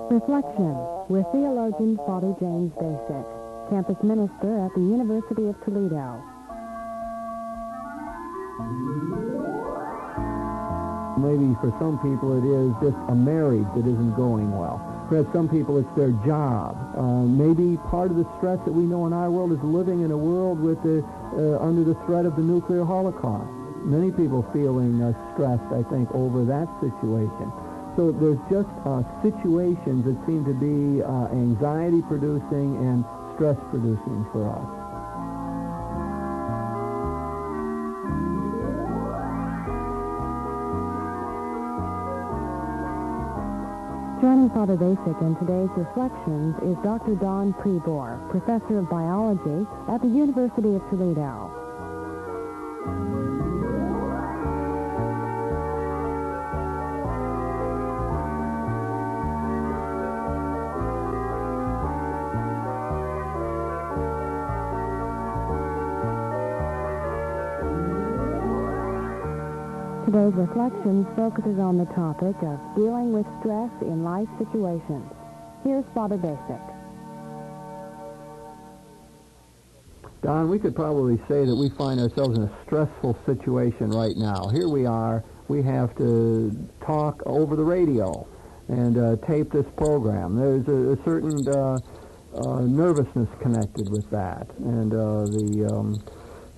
Reflection with theologian Father James Bacik, campus minister at the University of Toledo. Maybe for some people it is just a marriage that isn't going well. For some people it's their job. Maybe part of the stress that we know in our world is living in a world with under the threat of the nuclear holocaust. Many people feeling stressed, I think, over that situation. So there's just situations that seem to be anxiety-producing and stress-producing for us. Joining Father Bacik in today's Reflections is Dr. Don Prebor, professor of biology at the University of Toledo. Today's Reflections focuses on the topic of dealing with stress in life situations. Here's Father Bacik. Don, we could probably say that we find ourselves in a stressful situation right now. Here we are. We have to talk over the radio and tape this program. There's a certain nervousness connected with that. And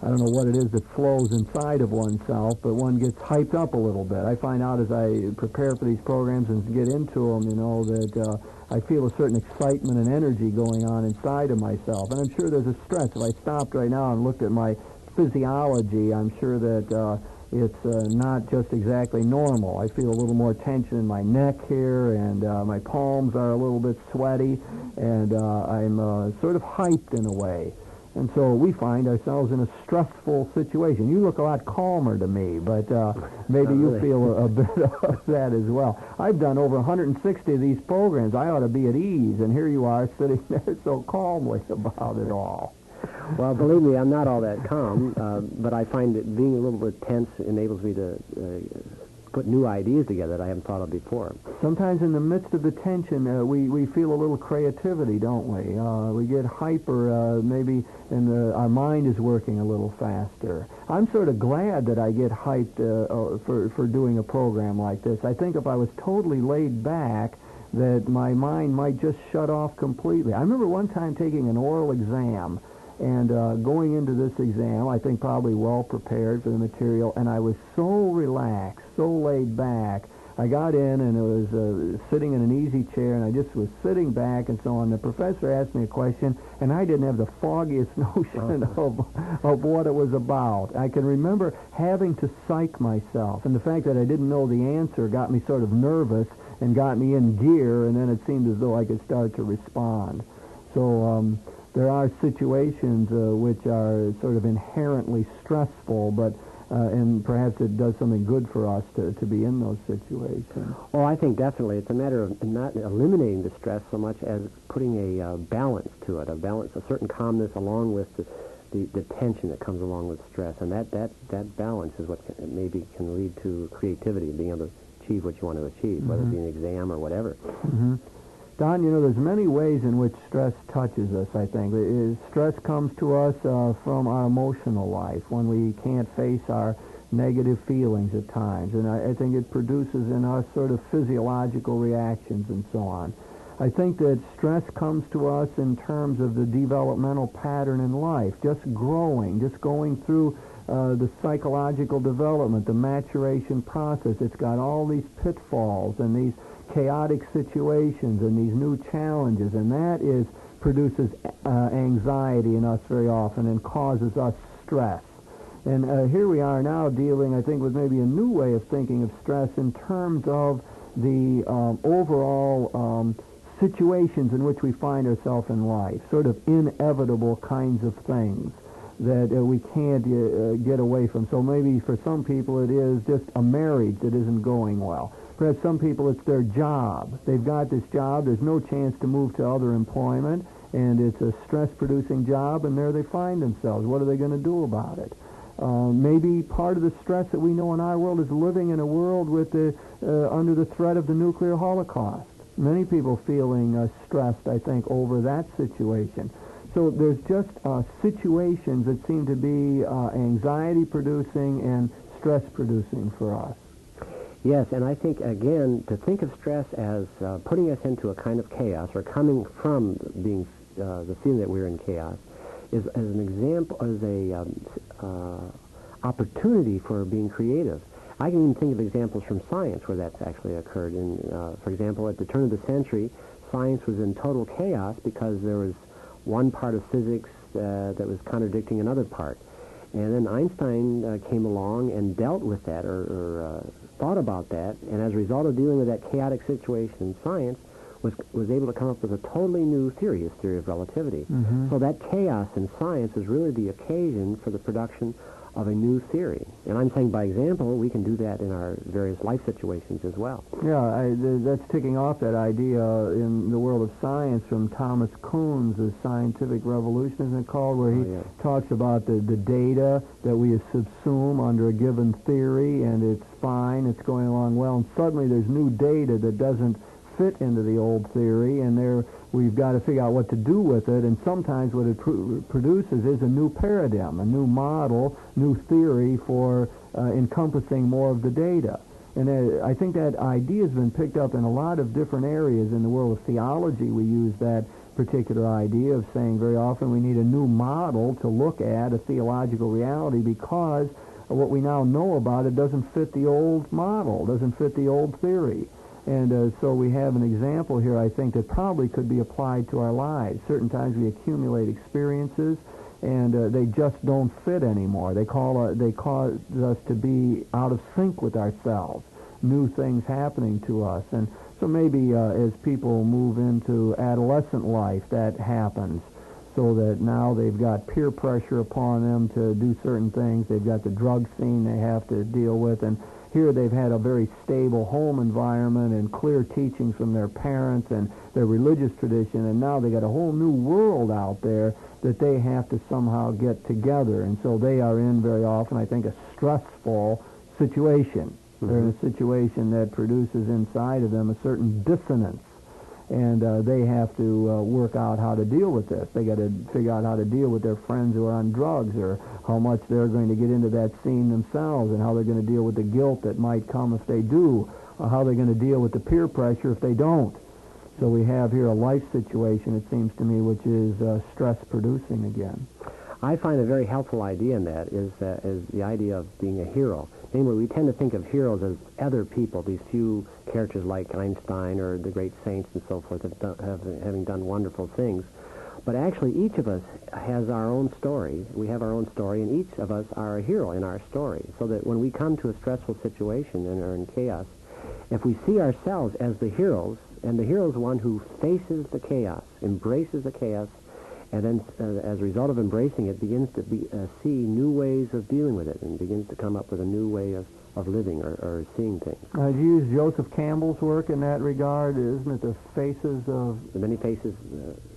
I don't know what it is that flows inside of oneself, but one gets hyped up a little bit. I find out as I prepare for these programs and get into them, that I feel a certain excitement and energy going on inside of myself. And I'm sure there's a stress. If I stopped right now and looked at my physiology, I'm sure that it's not just exactly normal. I feel a little more tension in my neck here, and my palms are a little bit sweaty, and I'm sort of hyped in a way. And so we find ourselves in a stressful situation. You look a lot calmer to me, but maybe you feel a bit of that as well. I've done over 160 of these programs. I ought to be at ease, and here you are sitting there so calmly about it all. Well, believe me, I'm not all that calm, but I find that being a little bit tense enables me to put new ideas together that I haven't thought of before. Sometimes in the midst of the tension, we feel a little creativity, don't we? We get hyper, maybe, and our mind is working a little faster. I'm sort of glad that I get hyped for doing a program like this. I think if I was totally laid back, that my mind might just shut off completely. I remember one time taking an oral exam, and going into this exam, I think probably well prepared for the material, and I was so relaxed, so laid back. I got in, and it was sitting in an easy chair, and I just was sitting back and so on. The professor asked me a question, and I didn't have the foggiest notion of what it was about. I can remember having to psych myself, and the fact that I didn't know the answer got me sort of nervous and got me in gear, and then it seemed as though I could start to respond. So there are situations which are sort of inherently stressful, but and perhaps it does something good for us to be in those situations. Oh, I think definitely. It's a matter of not eliminating the stress so much as putting a balance to it, a certain calmness along with the tension that comes along with stress. And that balance is what maybe can lead to creativity, being able to achieve what you want to achieve, whether it be an exam or whatever. Mm-hmm. Don, there's many ways in which stress touches us, I think. Stress comes to us from our emotional life, when we can't face our negative feelings at times. And I think it produces in us sort of physiological reactions and so on. I think that stress comes to us in terms of the developmental pattern in life, just growing, just going through the psychological development, the maturation process. It's got all these pitfalls and these chaotic situations and these new challenges, and that produces anxiety in us very often and causes us stress. And here we are now dealing, I think, with maybe a new way of thinking of stress in terms of the overall situations in which we find ourselves in life, sort of inevitable kinds of things that we can't get away from. So maybe for some people it is just a marriage that isn't going well. Perhaps some people it's their job. They've got this job, there's no chance to move to other employment, and it's a stress-producing job, and there they find themselves. What are they going to do about it? Maybe part of the stress that we know in our world is living in a world with under the threat of the nuclear holocaust. Many people feeling stressed, I think, over that situation. So there's just situations that seem to be anxiety-producing and stress-producing for us. Yes, and I think, again, to think of stress as putting us into a kind of chaos or coming from being the feeling that we're in chaos is as an example, as a opportunity for being creative. I can even think of examples from science where that's actually occurred. For example, at the turn of the century, science was in total chaos because there was one part of physics that was contradicting another part. And then Einstein came along and dealt with that or thought about that, and as a result of dealing with that chaotic situation in science, was able to come up with a totally new theory, his theory of relativity. Mm-hmm. So that chaos in science is really the occasion for the production of a new theory. And I'm saying, by example, we can do that in our various life situations as well. Yeah, that's ticking off that idea in the world of science from Thomas Kuhn's The Scientific Revolution, isn't it called, where he talks about the data that we subsume under a given theory, and it's fine, it's going along well, and suddenly there's new data that doesn't fit into the old theory, and there we've got to figure out what to do with it, and sometimes what it produces is a new paradigm, a new model, new theory for encompassing more of the data. And I think that idea has been picked up in a lot of different areas. In the world of theology, we use that particular idea of saying very often we need a new model to look at a theological reality because what we now know about it doesn't fit the old model, doesn't fit the old theory. And so we have an example here, I think, that probably could be applied to our lives. Certain times we accumulate experiences, and they just don't fit anymore. They cause us to be out of sync with ourselves, new things happening to us. And so maybe as people move into adolescent life, that happens, so that now they've got peer pressure upon them to do certain things. They've got the drug scene they have to deal with, and here they've had a very stable home environment and clear teachings from their parents and their religious tradition, and now they got a whole new world out there that they have to somehow get together. And so they are in, very often, I think, a stressful situation. Mm-hmm. They're in a situation that produces inside of them a certain dissonance, and they have to work out how to deal with this. They got to figure out how to deal with their friends who are on drugs, or how much they're going to get into that scene themselves, and how they're going to deal with the guilt that might come if they do, or how they're going to deal with the peer pressure if they don't. So we have here a life situation, it seems to me, which is stress-producing again. I find a very helpful idea in that is the idea of being a hero. Namely, we tend to think of heroes as other people, these few characters like Einstein or the great saints and so forth, having done wonderful things. But actually, each of us has our own story. We have our own story, and each of us are a hero in our story. So that when we come to a stressful situation and are in chaos, if we see ourselves as the heroes, and the hero is one who faces the chaos, embraces the chaos, and then as a result of embracing it, begins to see new ways of dealing with it and begins to come up with a new way of living or seeing things. You use Joseph Campbell's work in that regard, isn't it? The faces of... The many faces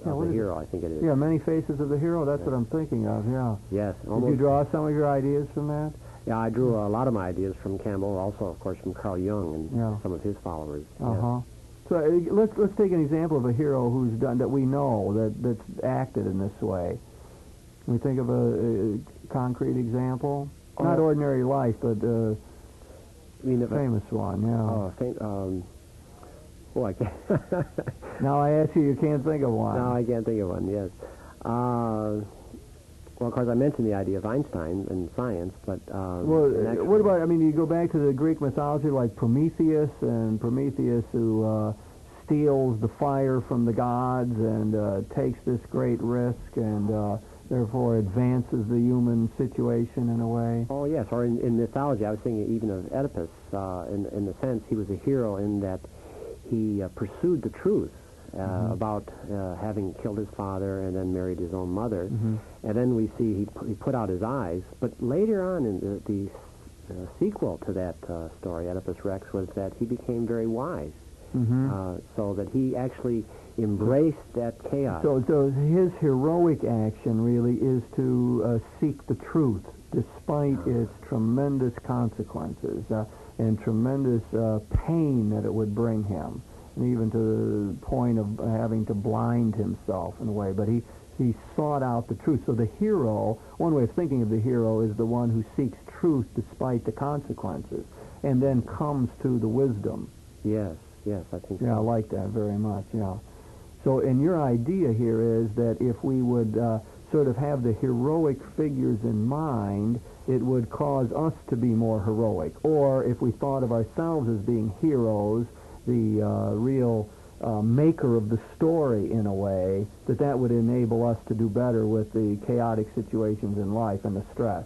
of the hero, I think it is. Yeah, many faces of the hero, that's what I'm thinking of, yeah. Yes. Did you draw some of your ideas from that? Yeah, I drew a lot of my ideas from Campbell, also, of course, from Carl Jung and some of his followers. Uh-huh. Yes. So let's take an example of a hero who's done that we know that's acted in this way. Can we think of a concrete example? Not ordinary life, but a famous one. Yeah. I can't. Now I ask you can't think of one. No, I can't think of one. Yes. Well, of course, I mentioned the idea of Einstein and science, but... what about, you go back to the Greek mythology like Prometheus who steals the fire from the gods and takes this great risk and therefore advances the human situation in a way. Oh, yes, or in mythology, I was thinking even of Oedipus, in the sense he was a hero in that he pursued the truth. About having killed his father and then married his own mother. Mm-hmm. And then we see he put out his eyes. But later on in the sequel to that story, Oedipus Rex, was that he became very wise. Mm-hmm. So that he actually embraced that chaos. So his heroic action really is to seek the truth despite its tremendous consequences and tremendous pain that it would bring him. and even to the point of having to blind himself in a way. But he sought out the truth. So the hero, one way of thinking of the hero, is the one who seeks truth despite the consequences, and then comes to the wisdom. Yes, I think so. Yeah, I like that very much, yeah. So, and your idea here is that if we would sort of have the heroic figures in mind, it would cause us to be more heroic. Or if we thought of ourselves as being heroes, the real maker of the story in a way, that would enable us to do better with the chaotic situations in life and the stress.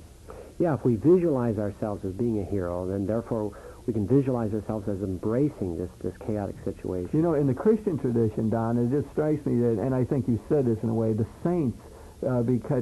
Yeah, if we visualize ourselves as being a hero, then therefore we can visualize ourselves as embracing this chaotic situation. You know, in the Christian tradition, Don, it just strikes me that, and I think you said this in a way, the saints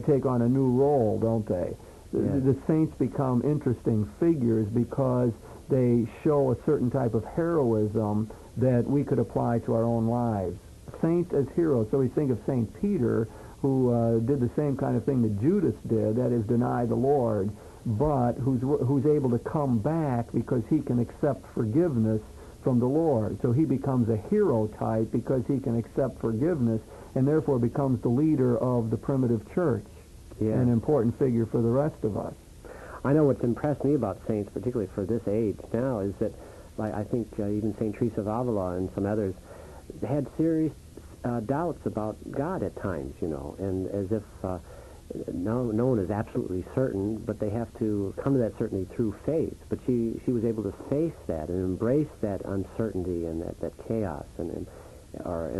take on a new role, don't they? Yes. The saints become interesting figures because they show a certain type of heroism that we could apply to our own lives. Saints as heroes. So we think of St. Peter, who did the same kind of thing that Judas did, that is, deny the Lord, but who's able to come back because he can accept forgiveness from the Lord. So he becomes a hero type because he can accept forgiveness and therefore becomes the leader of the primitive church, an important figure for the rest of us. I know what's impressed me about saints, particularly for this age now, is that I think even St. Teresa of Avila and some others had serious doubts about God at times, and as if no one is absolutely certain, but they have to come to that certainty through faith. But she was able to face that and embrace that uncertainty and that chaos and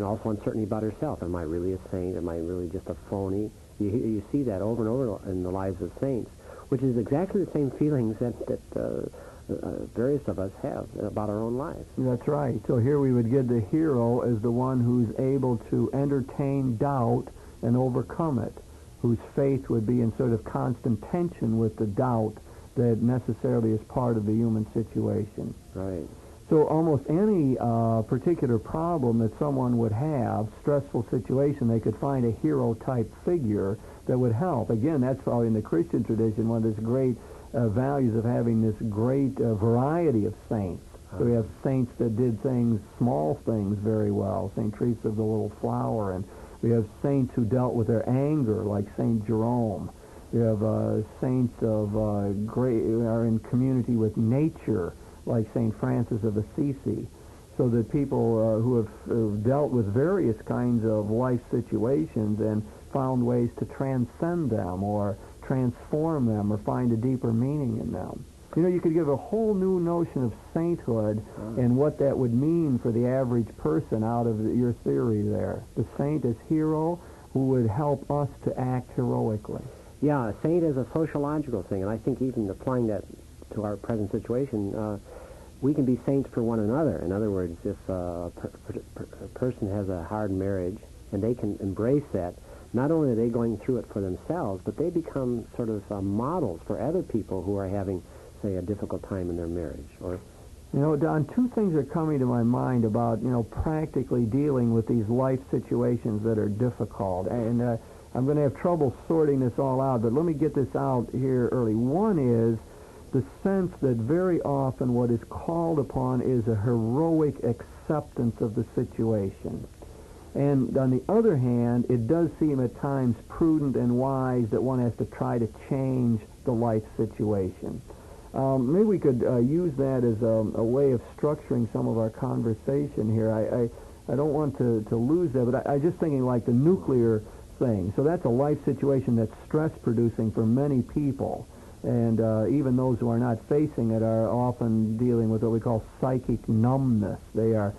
also uncertainty about herself. Am I really a saint? Am I really just a phony? You see that over and over in the lives of saints, which is exactly the same feelings that various of us have about our own lives. That's right. So here we would get the hero as the one who's able to entertain doubt and overcome it, whose faith would be in sort of constant tension with the doubt that necessarily is part of the human situation. Right. So almost any particular problem that someone would have, stressful situation, they could find a hero-type figure that would help. Again, that's probably in the Christian tradition one of those great values of having this great variety of saints. So we have saints that did small things very well, St. Teresa of the Little Flower, and we have saints who dealt with their anger, like St. Jerome. We have saints of are in community with nature, like St. Francis of Assisi, so that people who have dealt with various kinds of life situations and found ways to transcend them or transform them or find a deeper meaning in them. You could give a whole new notion of sainthood and what that would mean for the average person out of your theory there. The saint as hero who would help us to act heroically. Yeah, a saint is a sociological thing, and I think even applying that to our present situation, we can be saints for one another. In other words, if a person has a hard marriage and they can embrace that, not only are they going through it for themselves, but they become sort of models for other people who are having, say, a difficult time in their marriage. Or, Don, two things are coming to my mind about, practically dealing with these life situations that are difficult. And I'm going to have trouble sorting this all out, but let me get this out here early. One is the sense that very often what is called upon is a heroic acceptance of the situation. And on the other hand, it does seem at times prudent and wise that one has to try to change the life situation. Maybe we could use that as a way of structuring some of our conversation here. I don't want to lose that, but I'm just thinking like the nuclear thing. So that's a life situation that's stress-producing for many people. And even those who are not facing it are often dealing with what we call psychic numbness. They are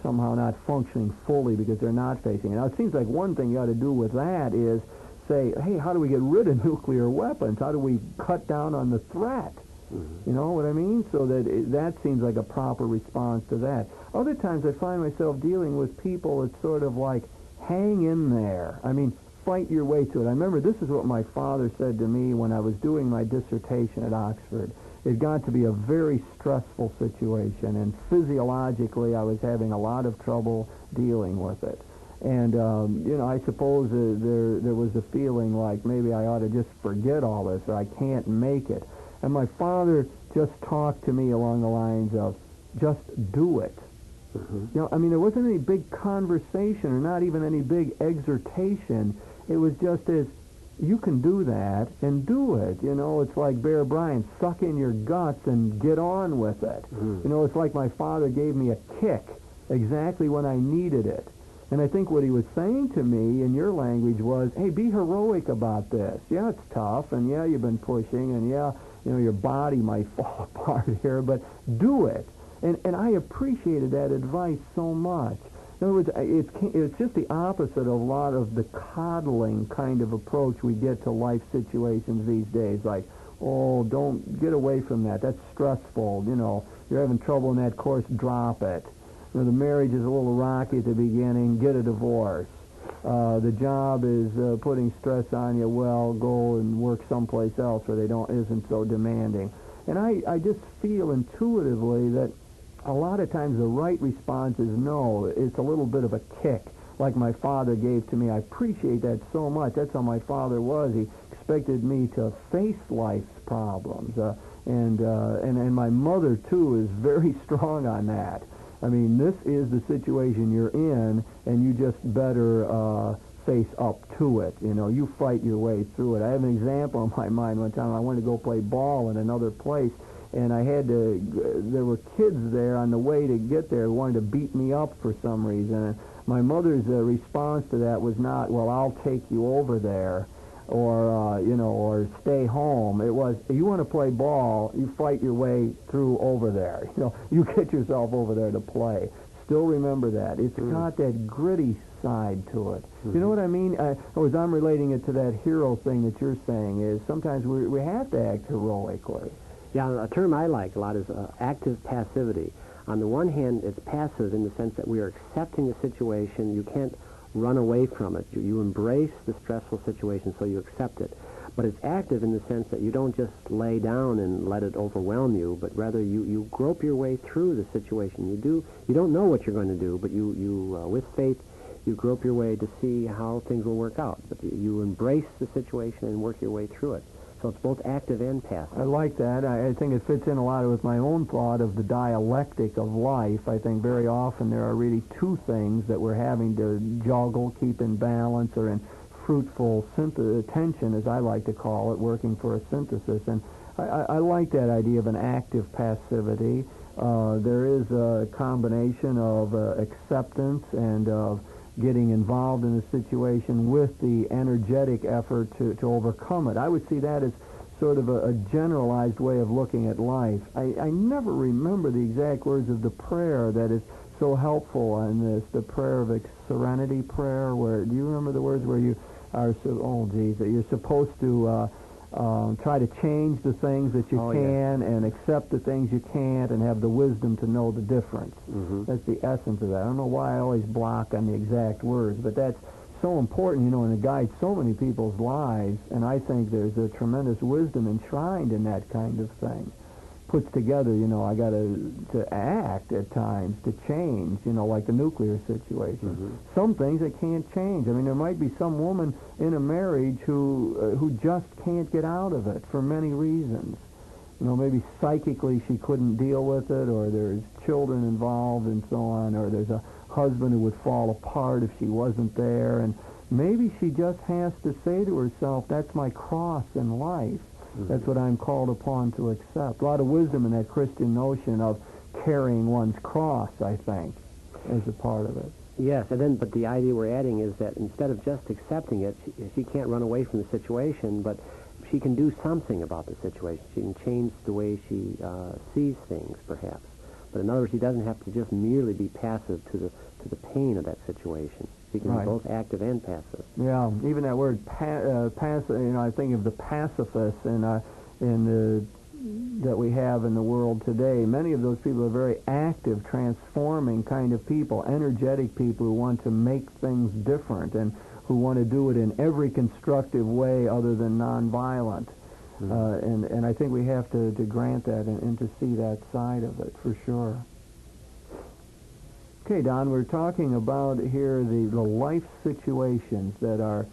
somehow not functioning fully because they're not facing it. Now, it seems like one thing you ought to do with that is say, hey, how do we get rid of nuclear weapons? How do we cut down on the threat? Mm-hmm. You know what I mean? So that seems like a proper response to that. Other times I find myself dealing with people that sort of like, hang in there. I mean, fight your way to it. I remember this is what my father said to me when I was doing my dissertation at Oxford. It got to be a very stressful situation, and physiologically I was having a lot of trouble dealing with it. And, I suppose there was a feeling like maybe I ought to just forget all this, or I can't make it. And my father just talked to me along the lines of, just do it. You know, I mean, there wasn't any big conversation or not even any big exhortation. It was just as, you can do that and do it. You know, it's like Bear Bryant, suck in your guts and get on with it. You know, it's like my father gave me a kick exactly when I needed it. And I think what he was saying to me in your language was, hey, be heroic about this. Yeah, it's tough, and yeah, you've been pushing, and yeah, you know, your body might fall apart here, but do it. And I appreciated that advice so much. In other words, it's just the opposite of a lot of the coddling kind of approach we get to life situations these days. Like, oh, don't get away from that. That's stressful. You know, you're having trouble in that course, drop it. You know, the marriage is a little rocky at the beginning, get a divorce. The job is putting stress on you, well, go and work someplace else where isn't so demanding. And I just feel intuitively that a lot of times the right response is no. It's a little bit of a kick, like my father gave to me. I appreciate that so much. That's how my father was. He expected me to face life's problems. And my mother, too, is very strong on that. I mean, this is the situation you're in, and you just better face up to it. You know, you fight your way through it. I have an example in my mind. One time I wanted to go play ball in another place, and there were kids there on the way to get there who wanted to beat me up for some reason. And my mother's response to that was not, well, I'll take you over there, or stay home. It was, you want to play ball, you fight your way through over there. You know, you get yourself over there to play. Still remember that. It's got that gritty side to it. You know what I mean? As I'm relating it to that hero thing that you're saying is sometimes we have to act heroically. Yeah, a term I like a lot is active passivity. On the one hand, it's passive in the sense that we are accepting a situation. You can't run away from it. You embrace the stressful situation, so you accept it. But it's active in the sense that you don't just lay down and let it overwhelm you, but rather you grope your way through the situation. You don't know what you're going to do, but you with faith, you grope your way to see how things will work out. But you embrace the situation and work your way through it. So it's both active and passive. I like that. I think it fits in a lot with my own thought of the dialectic of life. I think very often there are really two things that we're having to juggle, keep in balance, or in fruitful tension, as I like to call it, working for a synthesis. And I like that idea of an active passivity. There is a combination of acceptance and of getting involved in the situation with the energetic effort to overcome it. I would see that as sort of a generalized way of looking at life. I never remember the exact words of the prayer that is so helpful in this, the prayer of serenity prayer, where, do you remember the words where you are, that you're supposed to try to change the things that you can and accept the things you can't and have the wisdom to know the difference. That's the essence of that. I don't know why I always block on the exact words, but that's so important, you know, and it guides so many people's lives, and I think there's a tremendous wisdom enshrined in that kind of thing. Puts together, you know, I got to act at times to change, you know, like the nuclear situation. Some things I can't change. I mean, there might be some woman in a marriage who just can't get out of it for many reasons. You know, maybe psychically she couldn't deal with it, or there's children involved and so on, or there's a husband who would fall apart if she wasn't there, and maybe she just has to say to herself, that's my cross in life. That's what I'm called upon to accept. A lot of wisdom in that Christian notion of carrying one's cross, I think, as a part of it. Yes, but the idea we're adding is that instead of just accepting it, she can't run away from the situation, but she can do something about the situation. She can change the way she sees things, perhaps. But in other words, she doesn't have to just merely be passive to the pain of that situation. She can be both active and passive. Yeah, even that word passive. You know, I think of the pacifists that we have in the world today. Many of those people are very active, transforming kind of people, energetic people who want to make things different and who want to do it in every constructive way other than nonviolent. And I think we have to grant that and to see that side of it for sure. Okay, Don, we're talking about here the life situations that are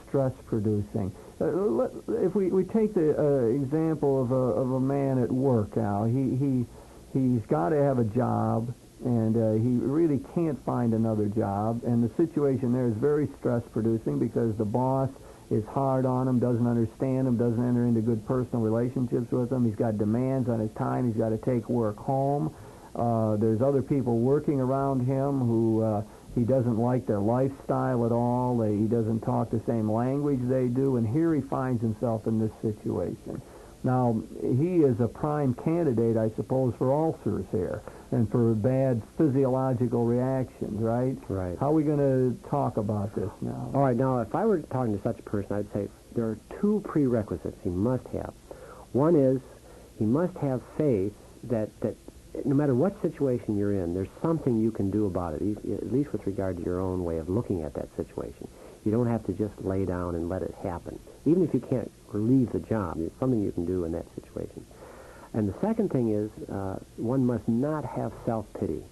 stress-producing. If we take the example of a man at work, Al, he's got to have a job. and he really can't find another job, and the situation there is very stress-producing because the boss is hard on him, doesn't understand him, doesn't enter into good personal relationships with him. He's got demands on his time. He's got to take work home. There's other people working around him who he doesn't like their lifestyle at all. He doesn't talk the same language they do, and here he finds himself in this situation. Now, he is a prime candidate, I suppose, for ulcers here and for bad physiological reactions, right? Right. How are we going to talk about this now? All right, now, if I were talking to such a person, I'd say there are two prerequisites he must have. One is he must have faith that no matter what situation you're in, there's something you can do about it, at least with regard to your own way of looking at that situation. You don't have to just lay down and let it happen. Even if you can't relieve the job, there's something you can do in that situation. And the second thing is one must not have self-pity.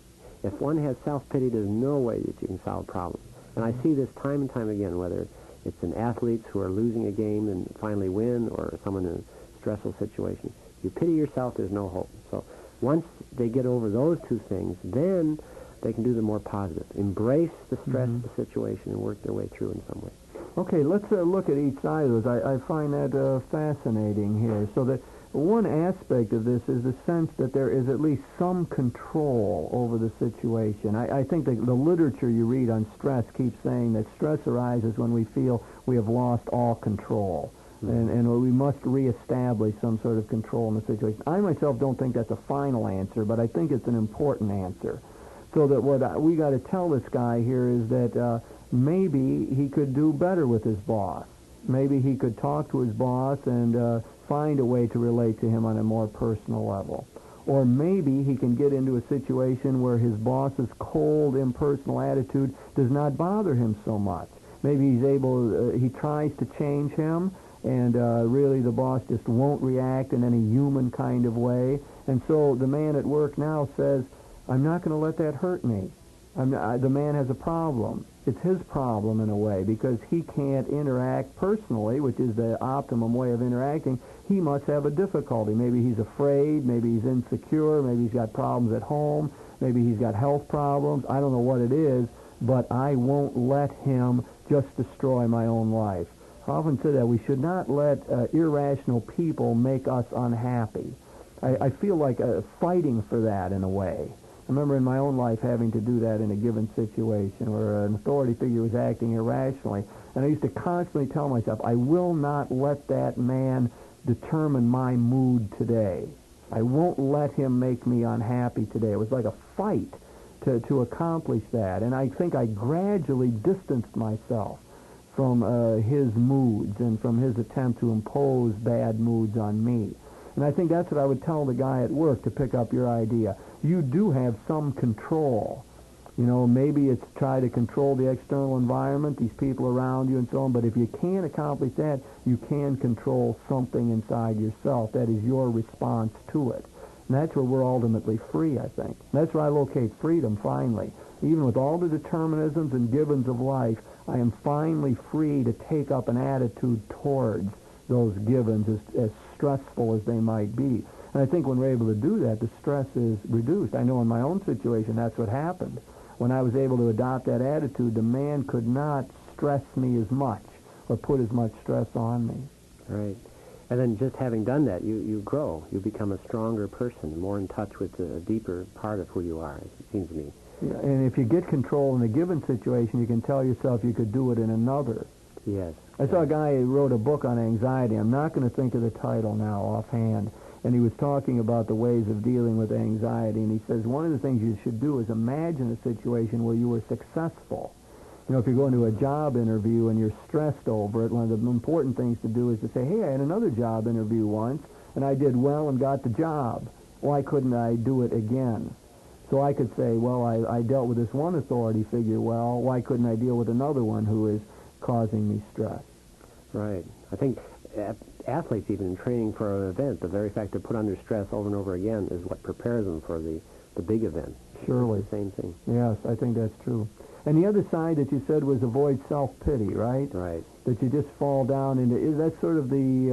If one has self-pity, there's no way that you can solve problems. And I see this time and time again, whether it's in athletes who are losing a game and finally win, or someone in a stressful situation. You pity yourself, there's no hope. So once they get over those two things, then they can do the more positive. Embrace the stress of the situation and work their way through in some way. Okay, let's look at each side of those. I find that fascinating here. So that one aspect of this is the sense that there is at least some control over the situation. I think the literature you read on stress keeps saying that stress arises when we feel we have lost all control. And we must reestablish some sort of control in the situation. I myself don't think that's a final answer, but I think it's an important answer. So that what we got to tell this guy here is that maybe he could do better with his boss. Maybe he could talk to his boss and find a way to relate to him on a more personal level. Or maybe he can get into a situation where his boss's cold, impersonal attitude does not bother him so much. Maybe he tries to change him, and really the boss just won't react in any human kind of way. And so the man at work now says, I'm not going to let that hurt me. The man has a problem. It's his problem in a way, because he can't interact personally, which is the optimum way of interacting. He must have a difficulty. Maybe he's afraid, maybe he's insecure, maybe he's got problems at home, maybe he's got health problems. I don't know what it is, but I won't let him just destroy my own life. I often say that we should not let irrational people make us unhappy. I feel like fighting for that in a way. I remember in my own life having to do that in a given situation where an authority figure was acting irrationally, and I used to constantly tell myself, I will not let that man determine my mood today. I won't let him make me unhappy today. It was like a fight to accomplish that, and I think I gradually distanced myself from his moods and from his attempt to impose bad moods on me. And I think that's what I would tell the guy at work, to pick up your idea. You do have some control. You know, maybe it's try to control the external environment, these people around you and so on, but if you can't accomplish that, you can control something inside yourself. That is your response to it. And that's where we're ultimately free, I think. That's where I locate freedom, finally. Even with all the determinisms and givens of life, I am finally free to take up an attitude towards those givens, as stressful as they might be. And I think when we're able to do that, the stress is reduced. I know in my own situation that's what happened. When I was able to adopt that attitude, the man could not stress me as much or put as much stress on me. Right. And then just having done that, you grow. You become a stronger person, more in touch with the deeper part of who you are, it seems to me. Yeah, and if you get control in a given situation, you can tell yourself you could do it in another. Yes. I saw a guy who wrote a book on anxiety. I'm not going to think of the title now offhand. And he was talking about the ways of dealing with anxiety. And he says one of the things you should do is imagine a situation where you were successful. You know, if you're going to a job interview and you're stressed over it, one of the important things to do is to say, hey, I had another job interview once, and I did well and got the job. Why couldn't I do it again? So I could say, well, I dealt with this one authority figure well. Why couldn't I deal with another one who is causing me stress? Right. I think athletes, even in training for an event, the very fact they're put under stress over and over again is what prepares them for the big event. Surely. It's the same thing. Yes, I think that's true. And the other side that you said was avoid self-pity, right? Right. That you just fall down into, that's sort of the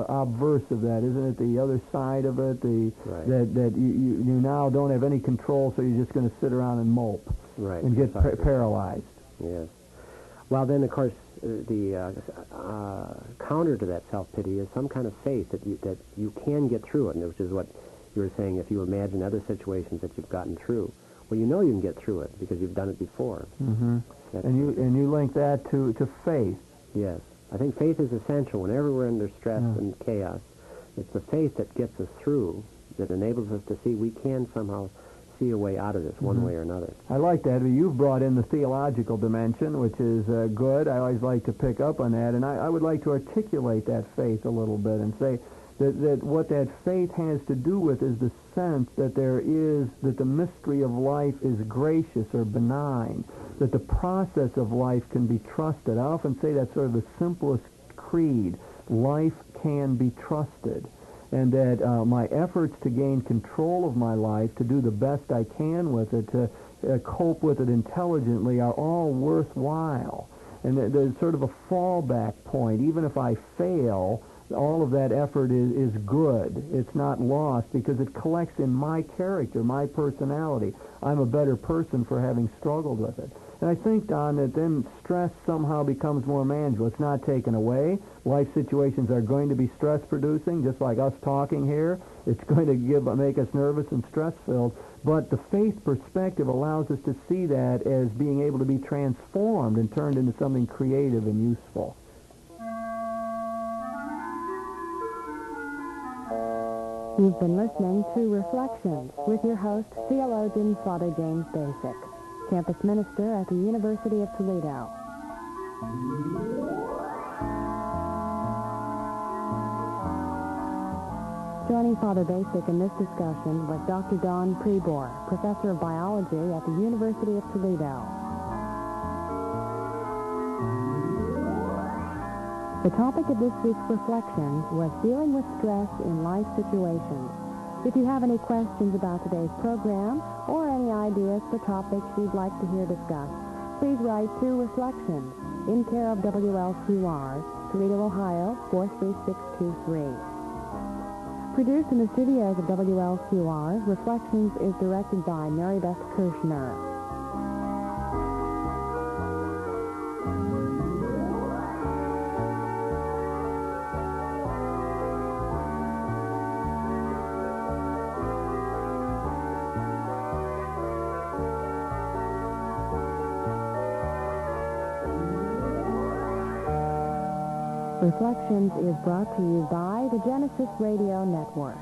obverse of that, isn't it? The other side of it, Right. that you now don't have any control, so you're just going to sit around and mope. Right. And get paralyzed. Yes. Well, then, of course, the counter to that self-pity is some kind of faith that you can get through it, which is what you were saying. If you imagine other situations that you've gotten through, well, you know you can get through it because you've done it before. Mm-hmm. And you link that to faith. Yes. I think faith is essential whenever we're under stress and chaos. It's the faith that gets us through, that enables us to see we can somehow see a way out of this one way or another. I like that. You've brought in the theological dimension, which is good. I always like to pick up on that, and I would like to articulate that faith a little bit and say that what that faith has to do with is the sense that that the mystery of life is gracious or benign, that the process of life can be trusted. I often say that's sort of the simplest creed. Life can be trusted. And that my efforts to gain control of my life, to do the best I can with it, to cope with it intelligently, are all worthwhile. And there's sort of a fallback point. Even if I fail, all of that effort is good. It's not lost because it collects in my character, my personality. I'm a better person for having struggled with it. And I think, Don, that then stress somehow becomes more manageable. It's not taken away. Life situations are going to be stress-producing, just like us talking here. It's going to make us nervous and stress-filled. But the faith perspective allows us to see that as being able to be transformed and turned into something creative and useful. You've been listening to Reflections with your host, theologian Father James Bacik, campus minister at the University of Toledo. Joining Father Bacik in this discussion was Dr. Don Prebor, professor of biology at the University of Toledo. The topic of this week's reflection was dealing with stress in life situations. If you have any questions about today's program or any ideas for topics you'd like to hear discussed, please write to Reflections, in care of WLQR, Toledo, Ohio, 43623. Produced in the studios of WLQR, Reflections is directed by Mary Beth Kirchner. Reflections is brought to you by the Genesis Radio Network.